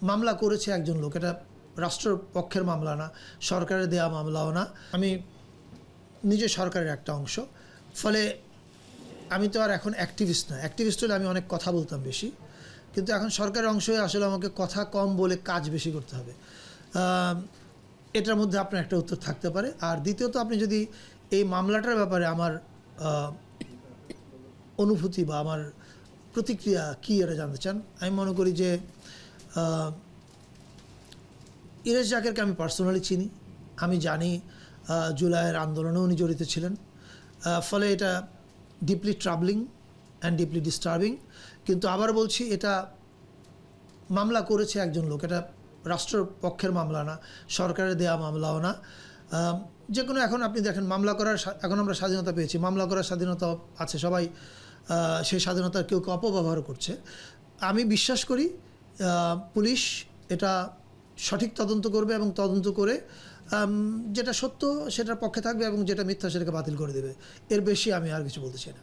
মামলা করেছে একজন লোক, এটা রাষ্ট্রের পক্ষের মামলা না, সরকারের দেয়া মামলাও না। আমি নিজে সরকারের একটা অংশ, ফলে আমি তো আর এখন অ্যাক্টিভিস্ট না। অ্যাক্টিভিস্ট হলে আমি অনেক কথা বলতাম বেশি, কিন্তু এখন সরকারের অংশ হয়ে আসলে আমাকে কথা কম বলে কাজ বেশি করতে হবে। এটার মধ্যে আপনার একটা উত্তর থাকতে পারে। আর দ্বিতীয়ত, আপনি যদি এই মামলাটার ব্যাপারে আমার অনুভূতি বা আমার প্রতিক্রিয়া কী এটা জানতে চান, আমি মনে করি যে ইরেশ জাকেরকে আমি পার্সোনালি চিনি। আমি জানি জুলাইয়ের আন্দোলনে উনি জড়িত ছিলেন। ফলে এটা ডিপলি ট্রাবলিং অ্যান্ড ডিপলি ডিস্টার্বিং। কিন্তু আবার বলছি, এটা মামলা করেছে একজন লোক, এটা রাষ্ট্রের পক্ষের মামলা না, সরকারের দেয়া মামলাও না। যে কোনো, এখন আপনি দেখেন, মামলা করার এখন আমরা স্বাধীনতা পেয়েছি, মামলা করার স্বাধীনতা আছে, সবাই সেই স্বাধীনতার কেউ অপব্যবহার করছে। আমি বিশ্বাস করি পুলিশ এটা সঠিক তদন্ত করবে এবং তদন্ত করে যেটা সত্য সেটার পক্ষে থাকবে এবং যেটা মিথ্যা সেটাকে বাতিল করে দেবে। এর বেশি আমি আর কিছু বলতে চাই না।